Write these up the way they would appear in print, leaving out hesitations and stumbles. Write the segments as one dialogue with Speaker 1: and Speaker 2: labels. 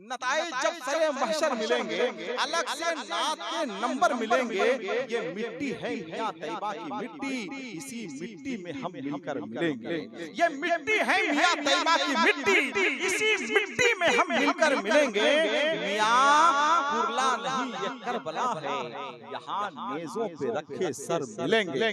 Speaker 1: नताइज जब सरे महशर मिलेंगे, अलग से नात के नंबर मिलेंगे। ये मिट्टी है मियां तैयबा की मिट्टी, इसी मिट्टी में हम मिलकर मिलेंगे। ये मिट्टी है मियां तैयबा की मिट्टी, इसी मिट्टी में हम मिलकर मिलेंगे। मियां कुरला नहीं ये करबला है, यहाँ नेज़ों पे रखे सर मिलेंगे।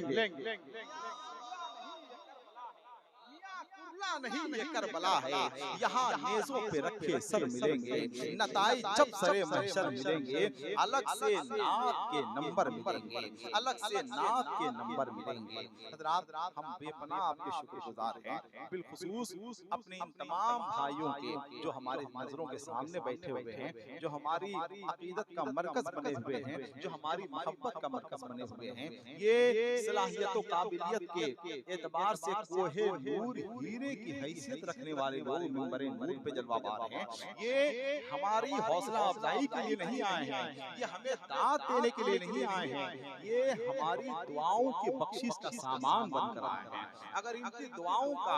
Speaker 1: नहीं ये करबला है, यहाँ नेज़ों पे रखे सर मिलेंगे। नताइज जब सरे महशर मिलेंगे, अलग से नात के नंबर मिलेंगे, अलग से नात के नंबर मिलेंगे। हज़रात, हम बेपनाह आपके शुक्रगुजार हैं, बिलखुसूस अपने इन तमाम भाइयों के जो हमारे नजरों के सामने बैठे हुए हैं, जो हमारी अकीदत का मरकज बने हुए हैं, जो हमारी मोहब्बत का मरकज बने हुए हैं। ये सलाहियत और काबिलियत के एतबार से कोहे नूर हीरे की हैसियत रखने वाले लोग मिंबरे नूर पे जलवा पा रहे हैं। ये हमारी हौसला अफजाई के लिए नहीं आए हैं, ये हमें दाद देने के लिए नहीं आए हैं, ये हमारी दुआओं की बख्शिश का सामान बनकर आए हैं। अगर इनकी दुआओं का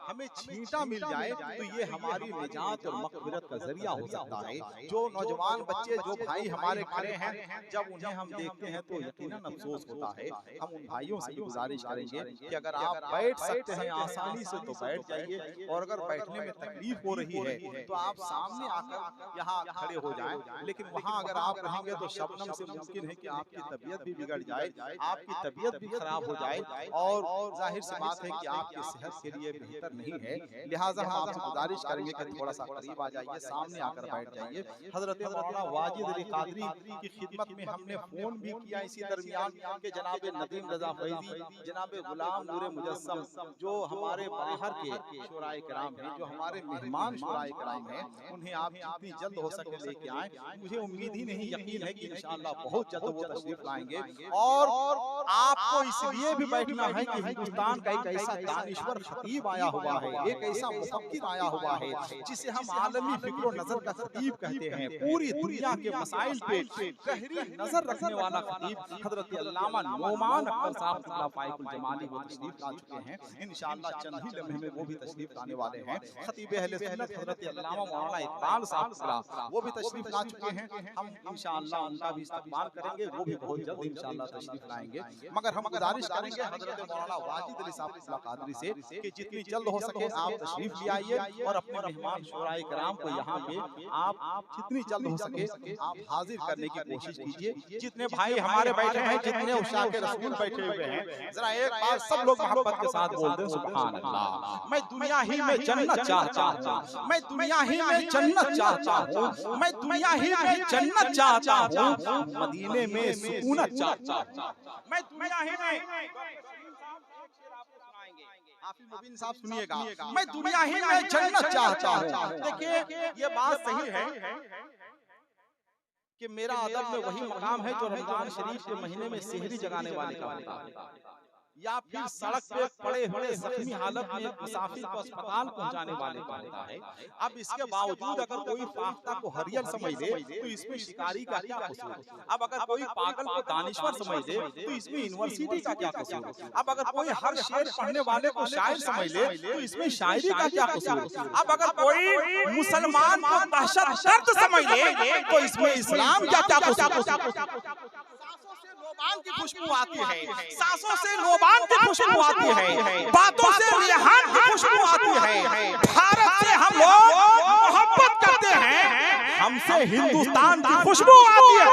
Speaker 1: हमें छींटा मिल जाए तो ये हमारी निजात और मग़फ़िरत का जरिया हो सकता है। जो नौजवान बच्चे, जो भाई हमारे खड़े हैं, जब उन्हें हम देखते हैं तो यकीनन अफसोस होता है। हम उन भाइयों से गुजारिश करेंगे कि अगर आप बैठ सकते हैं आसानी से तो बैठ जाइए, और अगर बैठने में तकलीफ हो रही है तो आप सामने आकर यहाँ खड़े हो जाएं। लेकिन वहाँ अगर आप रहेंगे तो शबनम से मुमकिन है कि आपकी तबीयत भी बिगड़ जाए, आपकी तबीयत भी खराब हो जाए, और जाहिर सी बात है कि आपकी सेहत के लिए बेहतर नहीं है। लिहाजा हम आपसे गुजारिश करेंगे कि थोड़ा सा करीब आ जाइए, सामने आकर बैठ जाइए। हजरत मौलाना वाजिद अली कादरी की खिदमत में हमने फोन भी किया इसी दरमियान कि जनाब नदीम रजा फैजी, जनाब गुलाम नूर मुजस्सम, जो हमारे बाहर के शुराए किराम हैं, जो हमारे मेहमान शुराए किराम हैं, उन्हें आप जितनी जल्द हो सके लेके आए। मुझे उम्मीद ही नहीं, यकीन है कि इंशाअल्लाह बहुत जल्द वो तशरीफ लाएंगे। और आपको इसलिए भी बैठना है कि हिंदुस्तान का एक ऐसा दानिश्वर खतीब आया हुआ है, एक ऐसा मुफक्किर आया हुआ है जिसे हम आलमी फिक्र नजर का खतीब कहते हैं। पूरी दुनिया के मसाइल पे गहरी नजर रखने वाला खतीब हजरत अल्लामा नोमान अख्तर साहब क़िबला जमाली वो तशरीफ ला चुके हैं। इंशाअल्लाह चंद ही लम्हे में वो भी तशरीफ लाने वाले हैं। खतीब अहले सुन्नत हजरत अल्लामा मौलाना इकबाल साहब वो भी तशरीफ ला चुके हैं। हम इंशाअल्लाह उनका भी इस्तकबाल करेंगे, वो भी बहुत जल्द इंशाअल्लाह तशरीफ लाएंगे। मगर हम गुजारिश करेंगे हजरत मौलाना वाजिद अली साहब क़िबला कादरी से कि जितनी जल्द हो सके आप तशरीफ ले आइए और अपने मेहमान शुराए किराम को यहाँ पे आप जितनी जल्द हो सके आप हाजिर करने की कोशिश कीजिए। जितने भाई हमारे बैठे हैं, जितने उशाक रसूल बैठे हुए हैं, जरा एक बार सब लोग मोहब्बत के साथ बोल दें सुभान अल्लाह। मैं दुनिया ही में जन्नत चाहता हूँ, मैं दुनिया ही में जन्नत चाहता हूँ, मैं दुनिया ही में जन्नत चाहता हूँ, मदीने में सुकूनत चाहता हूँ, मैं दुनिया ही में। हाफिज मुबीन साहब सुनिएगा, मैं दुनिया ही में जन्नत चाहता हूँ। देखिए ये बात सही है कि मेरा अदब में वही मकाम है जो रमजान शरीफ के महीने में सेहरी जगाने वाले का होता है, या फिर सड़क पे पड़े हुए जख्मी हालत में एक मुसाफिर को अस्पताल पहुंचाने वाले का होता है। अब इसके बावजूद अगर कोई फाख्ता को हरियल समझ ले तो इसमें शिकारी का क्या कसूर? अब अगर कोई पागल को दानिश्वर समझ ले तो इसमें यूनिवर्सिटी का क्या कसूर? अब अगर कोई हर शेर पढ़ने वाले को शायर समझ ले तो इसमें शायरी का क्या कसूर? अब अगर कोई मुसलमान को दहशतगर्द समझ ले तो इसमें इस्लाम का क्या कसूर? लोबान की खुशबू आती है, सांसों से लोबान की खुशबू आती है, बातों से रिहान की खुशबू आती है। भारत से हम लोग मोहब्बत करते हैं, हमसे हिंदुस्तान की खुशबू आती है।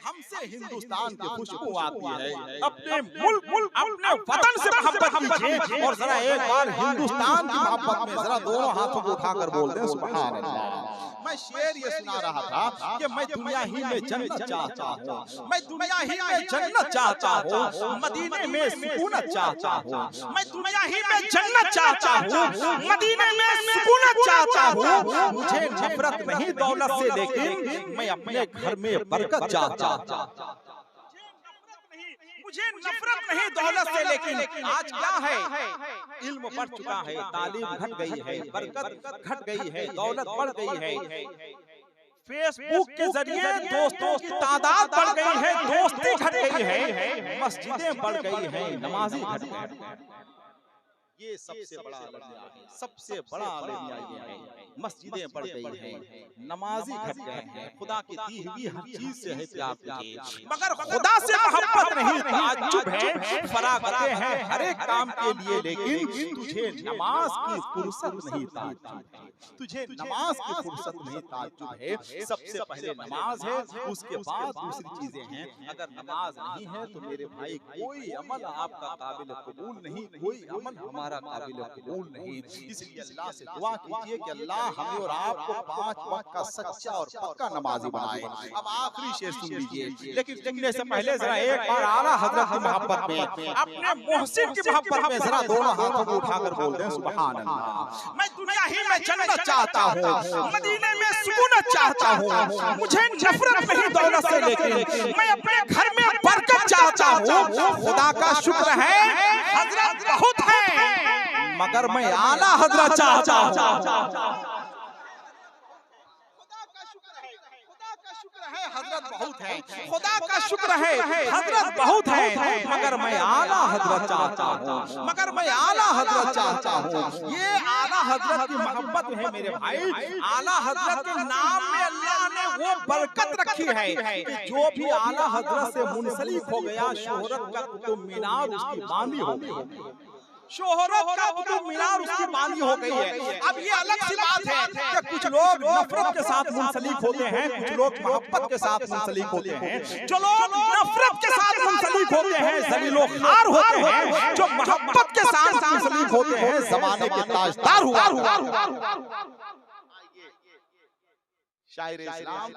Speaker 1: हमसे हिंदुस्तान की खुशबू आती है। अपने मुल्क अपने वतन से मोहब्बत कीजिए और जरा एक बार हिंदुस्तान की मोहब्बत में जरा दोनों हाथों को उठाकर बोल दें सुभान अल्लाह। मैं शेर ये सुना रहा था कि मैं दुनिया ही में जन्नत चाहता हूँ, मैं दुनिया ही में जन्नत चाहता हूँ, मदीने में सुकूनत चाहता हूँ, मैं दुनिया ही में जन्नत चाहता हूँ, मदीने में सुकूनत चाहता हूँ। मुझे नफरत नहीं दौलत से, लेकिन मैं अपने घर में बरकत चाहता हूँ। मुझे नफरत नहीं दौलत से, लेकिन आज क्या है, इल्म बढ़ चुका है, तालीम घट गई है, बरकत घट गई है, दौलत बढ़ गई है, फेसबुक के जरिए दोस्तों की तादाद बढ़ गई है, दोस्ती घट गई है, मस्जिदें बढ़ गई हैं, नमाजी घट गए। ये सबसे बड़ा अलमिया है, सबसे बड़ा अलमिया ये है। मस्जिदें बढ़ गई हैं, नमाजी घट गए हैं, खुदा की दी हुई हर चीज से है प्यार तुझे, मगर खुदा से मोहब्बत नहीं, ताज्जुब है, फरागतें हैं हर एक काम के लिए, लेकिन तुझे नमाज की फुर्सत नहीं, ताज्जुब है, तुझे नमाज की फुर्सत नहीं, ताज्जुब है। सबसे पहले नमाज है, उसके बाद दूसरी चीजें हैं। अगर नमाज नहीं है तो मेरे भाई कोई अमल आपका काबिल कबूल नहीं, कोई अमल हमारा काबिल कबूल नहीं। इसलिए अल्लाह से दुआ कीजिए कि अल्लाह हमें और आपको 5 वक्त का सच्चा और पक्का नमाजी बनाए। अब आखिरी शेर सुन लीजिए, लेकिन सुनने से पहले जरा एक बार आला हजरत की मोहब्बत में, अपने मोहसिन की मोहब्बत में जरा दोनों हाथों को उठाकर बोल दें सुभान अल्लाह। मैं दुनिया ही में जन्नत चाहता हूँ, मदीने में सुकून चाहता हूँ, मुझे नफरत नहीं दौलत से, लेकिन मैं अपने घर में बरकत चाहता हूँ। खुदा का शुक्र है हजरत बहुत है, मगर मैं आला हजरत चाहता हूँ। हजरत बहुत है, खुदा का शुक्र है हजरत बहुत है, मगर मैं आला हजरत चाहता हूँ, मगर मैं आला हजरत चाहता हूँ। ये आला हजरत की मोहब्बत है मेरे भाई। आला हजरत के नाम में अल्लाह ने वो बरकत रखी है कि जो भी आला हजरत से मुंसलिक हो गया, शोहरत का कुतुब मीनार उसकी बांदी हो गई, शोहरत का कुतुब मीनार उसकी बानी हो गई है। अब ये अलग सी बात है कि कुछ लोग नफरत के साथ मुंसलिक होते हैं, कुछ लोग मोहब्बत के साथ मुंसलिक होते हैं। जो लोग नफरत के साथ मुंसलिक होते हैं जलीलो खार होते हैं, जो मोहब्बत के साथ मुंसलिक होते हैं जमाने के ताजदार हुआ। शायरे इस्लाम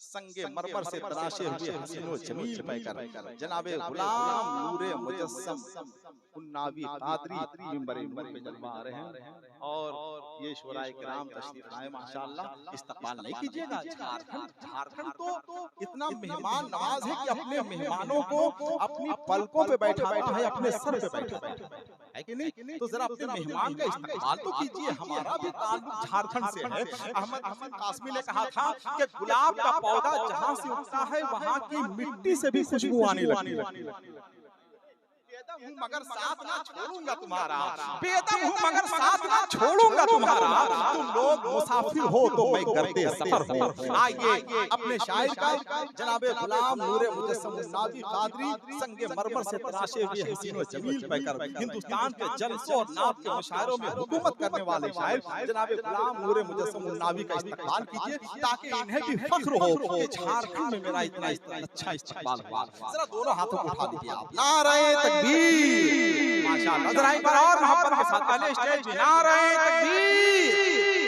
Speaker 1: संगे मरमर से तराशे हुए हसीनो जमील पैकर जनाबे गुलाम नूरे मुजस्सम उन्नावी कादरी मिंबरे नूर पे जलवा आ रहे हैं, और ये शोराए किराम तशरीफ लाए माशाअल्लाह। इस्तकबाल नहीं कीजिएगा, झारखंड तो इतना मेहमान नवाज है कि अपने मेहमानों को अपनी पलकों पे बैठाता है, अपने सर पे बैठाता है कि नहीं? तो जरा अपने मेहमान का इस्तकबाल तो कीजिए। हमारा भी ताल्लुक झारखंड से है। अहमद कासमी ने कहा था कि गुलाब का पौधा जहाँ से उगता है वहाँ की मिट्टी से भी खुशबू आने लगती है। बेदम हूँ मगर साथ ना छोड़ूंगा तुम्हारा, बेदम हूँ मगर साथ ना छोड़ूंगा तुम्हारा, तुम लोग मुसाफिर हो तो मैं गर्दे सफर हूँ। आइए अपने शायर का जनाबे गुलाम नूरे मुजस्सम उन्नावी कादरी संगे मरमर से तराशे हुए हसीनो जमील पैकर हिंदुस्तान के जलसों और नात के मुशायरों में हुकूमत करने वाले शायर जनाबे गुलाम नूरे मुजस्सम उन्नावी का इस्तकबाल कीजिए, ताकि इन्हें भी फख्र हो कि झारखंड में मेरा इतना अच्छा इस्तकबाल हुआ। जरा दोनों हाथों को उठा दीजिए आप। नारे तकबीर माशाअल्लाह। जरा एक बार और मोहब्बत के साथ पहले स्टेज पे नारे तकबीर,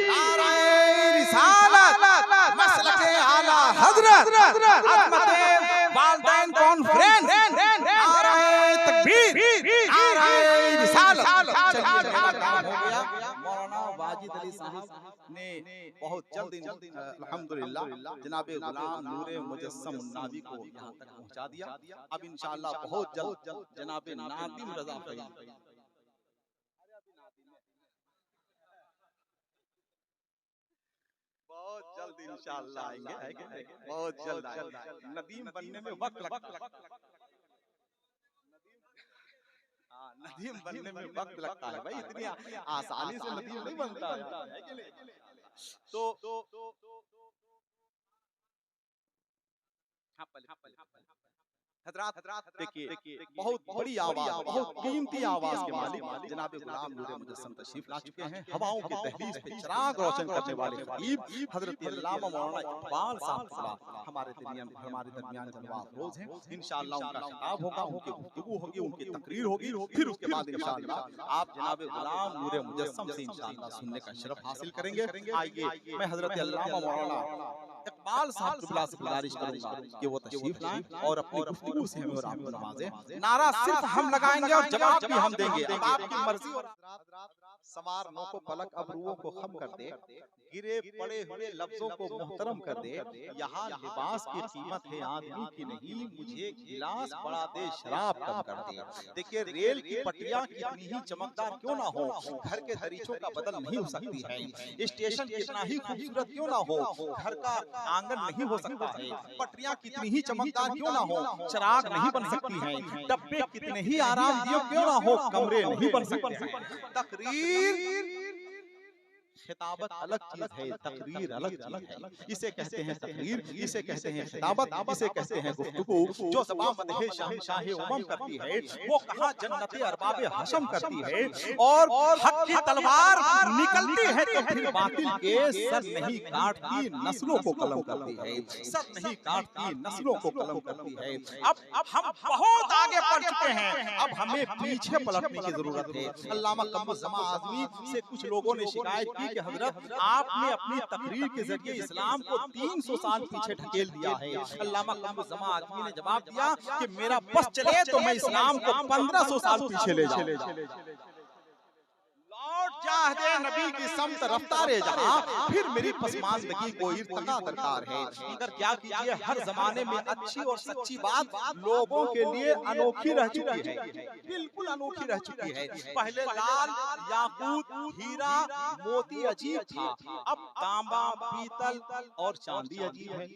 Speaker 1: नारे रिसालत, मसलके आला हजरत, अज़मते वालिदैन कॉन्फ्रेंस, नारे तकबीर, नारे रिसालत। चलिए मेरा काम हो गया। मौलाना वाजिद अली साहब ने बहुत जल्द अल्हम्दुलिल्लाह जनाबे गुलाम नूरे मुजस्सम उन्नावी को यहाँ तक पहुँचा दिया। अब इंशाअल्लाह बहुत जल्द जनाबे नादिम रजा फरीद बहुत जल्द इंशाअल्लाह आएंगे, बहुत जल्द आएंगे। नदीम बनने में वक्त लगता है, नदीम बनने में वक्त लगता है भाई, इतनी आसानी से नदीम नहीं बनता है। तो हजरात देखिए बहुत बड़ी आवाज, बहुत कीमती आवाज के मालिक जनाब गुलाम नूरे मुजस्सम तशरीफ ला चुके हैं। हवाओं के दहलीज पे चिराग रोशन करने वाले खतीब हजरत अल्लामा मौलाना इकबाल साहब हमारे दरमियान जलवा रोज हैं। इंशाअल्लाह उनका खिताब होगा, उनकी गुफ्तगू होगी, उनकी तकरीर होगी, फिर उसके बाद इंशाअल्लाह आप जनाब गुलाम नूरे मुजस्सम से इंशाअल्लाह सुनने का शरफ हासिल करेंगे। आइए मैं हजरत अल्लामा मौलाना इकबाल साहब किबला से गुजारिश करूंगा कि वो तशरीफ लाएं और अपनी गुफ्तगू से हमें और आपको नवाजें। नारा सिर्फ हम लगाएंगे और जवाब भी हम देंगे, अब आपकी मर्जी। और सवारनों को पलक अबरुओं को खम कर दे, गिरे पड़े हुए लफ्जों को मोहतरम कर दे। यहाँ लिबास की कीमत है आदमी की नहीं, मुझे गिलास बढ़ा दे शराब कम कर दे। देखिए रेल की पटरियां कितनी ही चमकदार क्यों ना हो, घर के दरीचों का बदल नहीं हो सकती है। स्टेशन कितना ही खूबसूरत क्यों ना हो, घर का आंगन नहीं हो सकता है। पटरियां कितनी ही चमकदार क्यों ना हो, चिराग नहीं बन सकती हैं। डब्बे कितने ही आरामदेह क्यों ना हो, कमरे नहीं बन सकते हैं। तकरीर खिताबत अलग चीज है, तकरीर अलग चीज है। इसे कहते हैं तकरीर, इसे कहते हैं खिताबत, इसे कहते हैं गुफ्तगू। जो ज़बान मदहे शहंशाहे उमम करती है, वो कहाँ जन्नते अरबाबे हशम करती है। और हक की तलवार निकलती है तो फिर बातिल के सर नहीं काटती, नस्लों को कलम करती है। सर नहीं काटती, नस्लों को कलम करती है। अब हम बहुत आगे बढ़ चुके हैं, अब हमें पीछे पलटने की जरूरत है। अल्लामा कमरुज़्ज़मान आज़मी से कुछ लोगों ने शिकायत की कि हजरत आपने अपनी तकरीर के जरिए इस्लाम को 300 साल पीछे ढकेल दिया है। अल्लामा कमरुज़्ज़मान आज़मी ने जवाब दिया कि मेरा बस चले तो मैं इस्लाम को 1500 साल पीछे ले जाऊं। लौट जाहदे नबी की समत रफ्तारे जहां, फिर मेरी पसमानदगी को इर्तिका दरकार है। मगर क्या कीजिए, हर जमाने में अच्छी और सच्ची बात लोगों के लिए अनोखी रह चुकी है, बिल्कुल अनोखी रह चुकी है। पहले लाल याकूत हीरा मोती अजीब था, अब तांबा पीतल और चांदी अजीब है।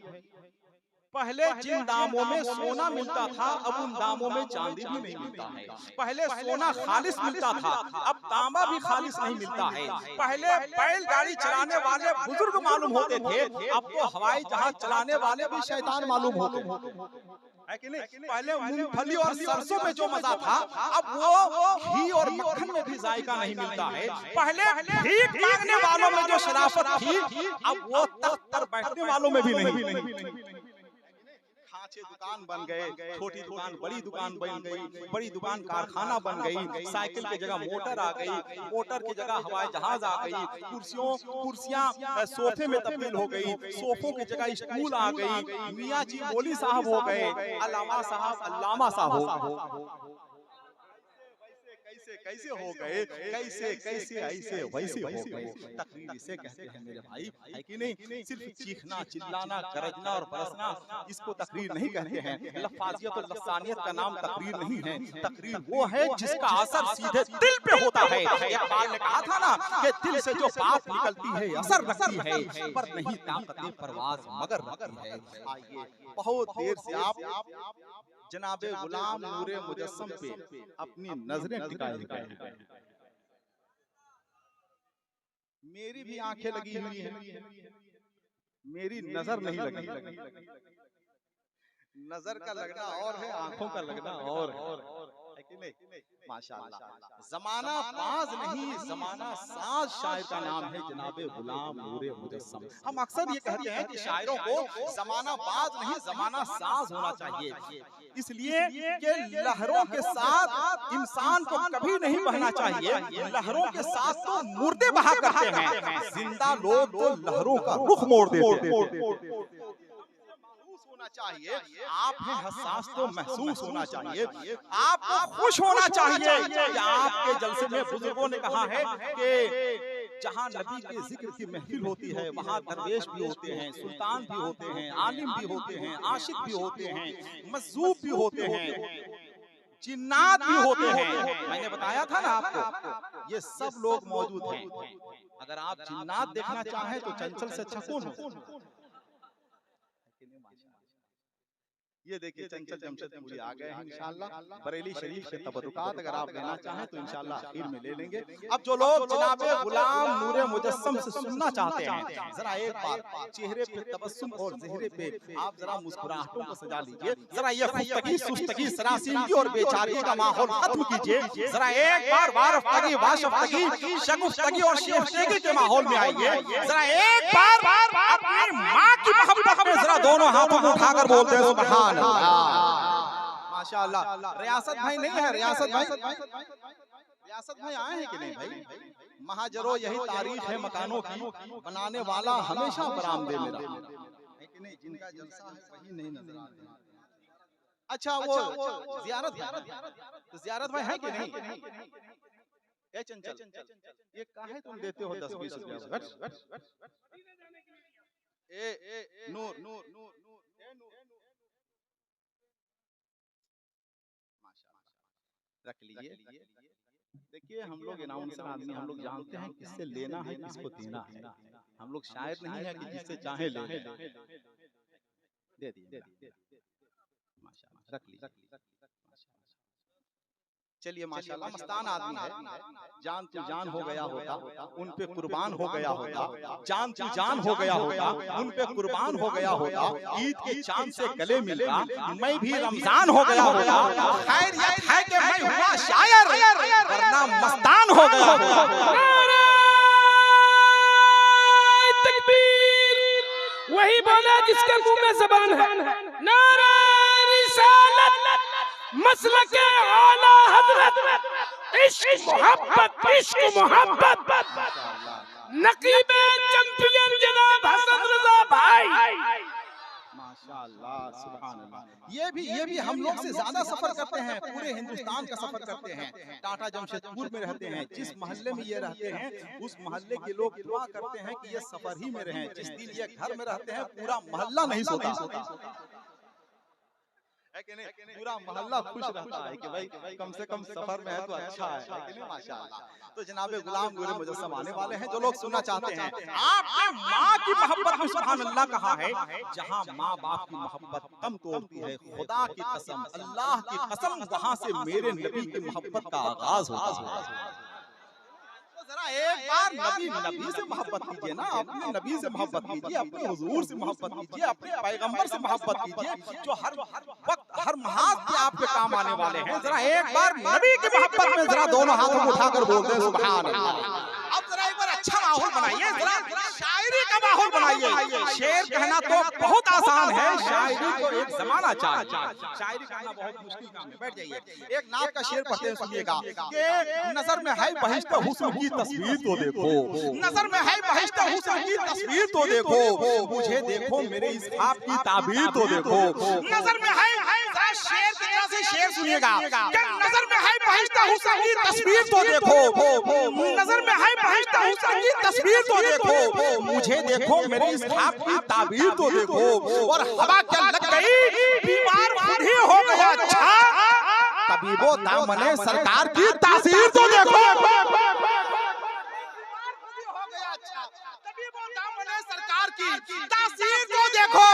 Speaker 1: पहले जिन दामों में सोना मिलता था, अब उन दामों में चांदी भी नहीं मिलता है। पहले सोना खालिस मिलता था, अब तांबा भी खालिस नहीं मिलता है। पहले बैलगाड़ी चलाने वाले बुजुर्ग मालूम होते थे, अब तो हवाई जहाज चलाने वाले भी शैतान मालूम होते है कि नहीं। पहले मूंगफली और सरसों में जो मजा था, अब वो घी और मक्खन में भी जायका नहीं मिलता है। पहले भीख मांगने वालों में जो शराफत थी, अब वो तख्त पर बैठने वालों में भी नहीं। खांचे दुकान बन गए, छोटी दुकान बड़ी दुकान बन गई, बड़ी दुकान कारखाना बन गई। साइकिल की जगह मोटर आ गई, मोटर की जगह हवाई जहाज आ गई। कुर्सियां सोफे में तब्दील हो गई, सोफों की जगह स्टूल आ गई। मियां जी मौली साहब हो गए, अल्लामा साहब अल्लामा साहब हो। कैसे कैसे हो गए, कैसे कैसे ऐसे वैसे हो गए। तकरीर इसे कहते हैं मेरे भाई, है कि नहीं। सिर्फ चीखना चिल्लाना गरजना और बरसना इसको तकरीर नहीं कहते हैं। लफ्ज़ियत और लसानियत का नाम तकरीर नहीं है। तकरीर वो है जिसका असर सीधे दिल पे होता है। इकबाल ने कहा था ना कि दिल से जो बात निकलती है असर रखती है, पर नहीं ताकत परवाज़ मगर रखती है। आइए, बहुत देर से आप जनाबे गुलाम नूरे मुजस्सम पे अपनी नजरें टिकाए हुए हैं। मेरी भी आंखें लगी हुई हैं, मेरी नजर नहीं लगी। नजर का लगना और है, आंखों का लगना और है कि नहीं। माशाअल्लाह, जमाना बाज नहीं जमाना साज शायर का नाम है जनाबे गुलाम नूरे मुजस्सम। हम अक्सर ये कहते हैं कि शायरों को जमाना बाज नहीं जमाना साज होना चाहिए, इसलिए कि लहरों के साथ इंसान को कभी नहीं बहना चाहिए। लहरों के साथ तो मुर्दे बहा करते हैं, जिंदा लोग तो लहरों का रुख मोड़ देते हैं। चाहिए आप में हसास तो महसूस होना चाहिए, आपको खुश होना चाहिए कि आपके जलसे में बुजुर्गों ने कहा है कि जहां नबी के जिक्र की महफिल होती है वहां दरवेश भी होते हैं, सुल्तान भी होते हैं, आलिम भी होते हैं, आशिक भी होते हैं, मजूब भी होते हैं, जिन्नात भी होते हैं। मैंने बताया था ना आपको, ये सब लोग मौजूद हैं। अगर आप जिन्नात देखना चाहें तो चंचल से अच्छा कौन हो। ये देखिए चंचल जमशेदपुरी आ गए हैं इंशाअल्लाह। बरेली शरीफ से तबरुकात अगर आप लेना चाहें तो इंशाअल्लाह आखिर में ले लेंगे। अब जो लोग जनाबे गुलाम नूरे मुजस्सम से सुनना चाहते हैं, जरा एक बार चेहरे पे तबस्सुम और चेहरे पे आप जरा मुस्कुराहटों को सजा लीजिए। जरा ये खुफ्तगी सुस्तगी सरासिंगी और बेचारी का माहौल खत्म कीजिए। जरा एक बार वारफ्तगी वाशफ्तगी शगुफ्तगी और शेफ्तगी के माहौल में आइए। जरा एक बार अपनी माँ की मोहब्बत में जरा दोनों हाथों को उठाकर बोलते हैं सुभान माशाअल्लाह। रियासत भाई नहीं है, रियासत भाई आए हैं कि नहीं भाई। महाजरो यही तारीख है मकानों की, बनाने वाला हमेशा बरामदे में रहा है कि नहीं। जिनका जलसा है वही नहीं नजर आ रहा। अच्छा वो जियारत भाई है कि नहीं। ए चंचल, ये काहे तुम देते हो 10-20 रुपया? ए नूर, रख लीजिए। देखिए हम लोग अनाउंसर आदमी, हम लोग जानते हैं किससे लेना है, किसको देना है। हम लोग शायर नहीं है कि जिससे चाहे ले लें। दे दिए, माशाल्लाह, रख लीजिए। चलिए माशाल्लाह, मस्तान आदमी है। जान तू जान हो गया होता, उन पे कुर्बान हो गया होता। जान तू जान हो गया होता, उन पे कुर्बान हो गया होता। ईद के चांद से गले मिलता, मैं भी रमजान हो गया होता। खैरियत है कि मैं हुआ शायर, वरना मस्तान हो गया होता।
Speaker 2: तकबीर, वही बोला जिसके मुंह में ज़बान है। नारे रिसालत, मसलके आला हज़रत, इश्क मोहब्बत, नकीबे चैंपियन जनाब हसन रज़ा भाई।
Speaker 1: माशाअल्लाह, सुभान अल्लाह। ये भी हम लोग से ज्यादा सफर करते हैं, पूरे हिंदुस्तान का सफर करते हैं। टाटा जमशेदपुर में रहते हैं, जिस मोहल्ले में ये रहते हैं उस मोहल्ले के लोग दुआ करते हैं कि ये सफर ही में रहें। जिस दिन ये घर में रहते हैं पूरा मोहल्ला नहीं सोता है कि नहीं? पूरा मोहल्ला खुश रहता है कि भाई कम से कम सफर में है तो अच्छा है कि नहीं? माशाअल्लाह। तो जनाबे गुलाम नूर मुजस्सम आने वाले हैं, जो लोग सुनना चाहते हैं। आपने माँ की मोहब्बत में सुभान अल्लाह कहा है, जहाँ माँ बाप की मोहब्बत कम तोड़ती है, खुदा की कसम, अल्लाह की कसम, वहाँ से मेरे नबी की मोहब्बत का आगाज होता है। जरा एक बार नबी से मोहब्बत कीजिए ना, अपने नबी से मोहब्बत कीजिए, अपने हुजूर से मोहब्बत कीजिए, अपने पैगंबर से मोहब्बत कीजिए, जो हर वक्त हर महाज पे आपके काम आने वाले हैं। जरा एक बार नबी की मोहब्बत में जरा दोनों हाथों को उठाकर बोल दें सुभान अल्लाह। अब जरा एक बार अच्छा माहौल बनाइए, जरा शायरी का माहौल बनाइए। शेर कहना तो बहुत आसान है, शायरी को एक जमाना चाहिए। शायरी कहना बहुत मुश्किल काम है। बैठ जाइए, एक नात का शेर पढ़ते हैं, सुनिएगा। कि नजर में है बहिश्त हुस्न की तस्वीर तो देखो, नजर में है बहिश्त हुस्न की तस्वीर तो देखो, मुझे देखो मेरे इस ख्वाब की ताबीर तो देखो। नजर में है, शेर की तरह से शेर सुनिएगा। नजर में है बहिश्त हुस्न की तस्वीर तो देखो, नजर में है बहिश्त हुस्न की तस्वीर तो देखो, मुझे देखो मेरे इस ख्वाब की ताबीर तो देखो। और हवा क्या लग गई, बीमार बूढ़ी हो गया अच्छा, तबीबो दामने सरकार की तासीर तो देखो। सरकार की तासीर तो देखो,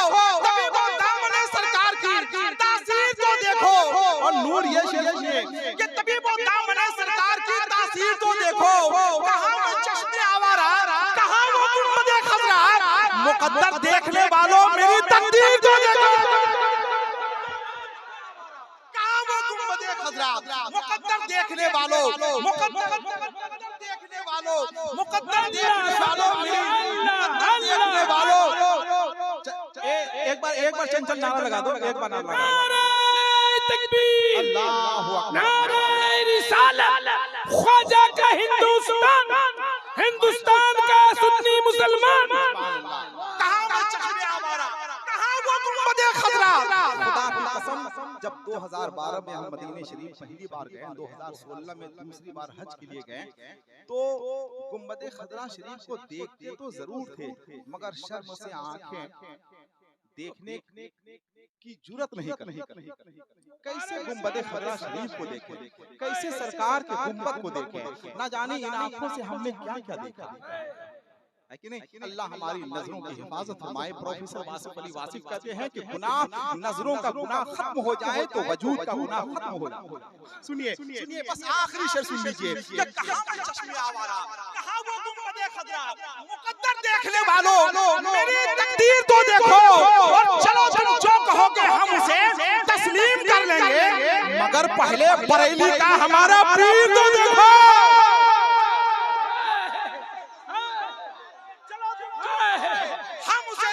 Speaker 1: तबीबो दामने सरकार की तासीर तो देखो। और नूर ये शेर सुनिए कि तबीबो दामने सरकार की तासीर तो देखो। कहां वो चश्मे आवारा, कहां वो गुंबदे खजरा, मुकद्दर देखने वालों मेरी तकदीर तो देखो। कहां वो गुंबदे खजरा, मुकद्दर देखने वालों, मुकद्दर देखने वालों, मुकद्दर देखने वालों, देखने वालों। एक बार चंचल नारा लगा दो, एक बार नारा लगा दो।
Speaker 2: तकबीर,
Speaker 1: अल्लाहु अकबर,
Speaker 2: नारे रिसालत, ख्वाजा का हिंदुस्तान, हिंदुस्तान का सुन्नी मुसलमान।
Speaker 1: कहां वो चश्मे आवारा, कहां वो गुंबदे खजरा। खुदा की कसम, जब 2012 में हम मदीने शरीफ पहली बार गए, 2016 में दूसरी बार हज के लिए गए, तो गुंबदे खजरा शरीफ को देखते तो जरूर थे, मगर शर्म से आंखें देखने की जुर्रत नहीं करते। कैसे गुंबदे खजरा शरीफ को देखें, कैसे सरकार के गुंबद को देखें, ना जाने इन आंखों से हमने क्या क्या देखा है कि नहीं। अल्लाह हमारी नजरों की हिफाजत फरमाए। प्रोफेसर वासिफ अली वासिफ कहते हैं कि गुनाह, नजरों का गुनाह खत्म हो जाए तो वजूद का गुनाह खत्म हो जाए। सुनिए सुनिए, बस आखिरी शेर सुन लीजिए। कहां वो चश्मे आवारा, कहां वो गुंबदे खजरा, मुकद्दर देखने वालों मेरी तकदीर तो देखो। और चलो तुम जो कहोगे हम उसे तस्लीम कर लेंगे, मगर पहले बरेली का हमारा पीर तो देखो।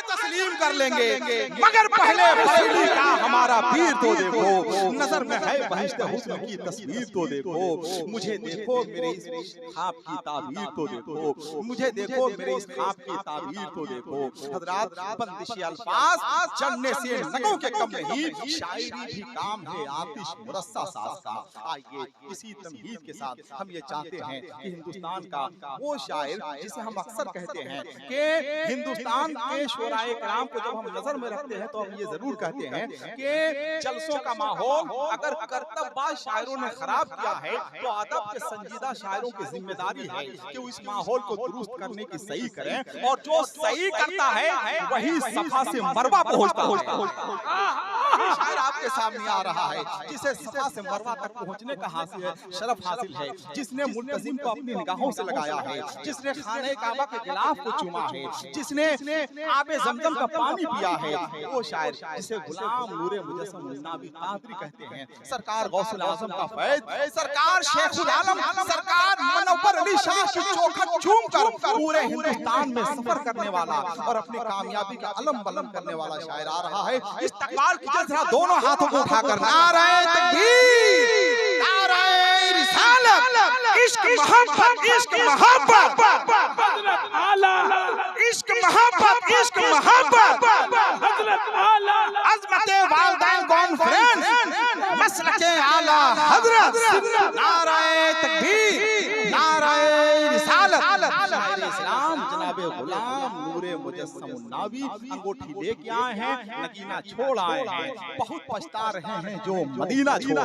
Speaker 1: तस्लीम कर लेंगे, मगर पहले बरेली का हमारा पीर तो देखो, नजर में है बहिश्ते हुस्न की तस्वीर तो देखो, मुझे देखो मेरे इस ख्वाब की ताबीर तो देखो, मुझे देखो मेरे इस ख्वाब की ताबीर तो देखो। हजरात, बंदिशी अल्फाज चढ़ने से नगों के कम नहीं, शायरी भी काम है आतिश मुरस्सा साज का। आइए इसी तमहीद के साथ हम ये चाहते हैं कि हिंदुस्तान का वो शायर जिसे हम अक्सर कहते हैं कि हिंदुस्तान के शोराए कराम को जब हम नजर में रखते हैं तो हम ये जरूर कहते हैं कि जलसों का माहौल अगर करतबबाज शायरों ने खराब किया है तो अदब के संजीदा शायरों की जिम्मेदारी है कि वो इस माहौल को दुरुस्त करने की सही करें, और जो सही करता है वही सफा से मरवा पहुंचता है। शायर आपके सामने आ रहा है जिसे सफा से मरवा तक पहुंचने का शरफ हासिल है, जिसने मुल्तजिम को अपनी निगाहों से लगाया है, जिसने खाने काबा के गिलाफ को चूमा है, जिसने आबे जमजम का पानी पिया है, वो शायर जिसे गुलाम नूरे मुजस्सम मुन्नावी कादरी कहते हैं। सरकार गौसुल आजम का फैज, सरकार शेखुल आलम, सरकार मनव्वर अली शाह की चौखट चूम कर पूरे हिंदुस्तान में सफर करने वाला और अपनी कामयाबी का अलम बलम करने वाला शायर आ रहा है। इस्तकबाल कीजिए जरा दोनों हाथों को उठाकर, नारे तकबीर, नारे रिसालत, इश्क मोहब्बत, इश्क मोहब्बत,
Speaker 2: हजरत आला,
Speaker 1: इश्क मोहब्बत, इश्क मोहब्बत,
Speaker 2: हजरत आला,
Speaker 1: अज़मते वालिदैन कॉन्फ्रेंस, मसलके आला हजरत, नारे तकबीर, नारे रिसालत, शायर इस्लाम जनाबे गुलाम नूरे मुजस्सम मुन्नावी अंगूठी लेके आए हैं, नगीना छोड़ आए हैं, बहुत पछता रहे हैं जो मदीना छोड़।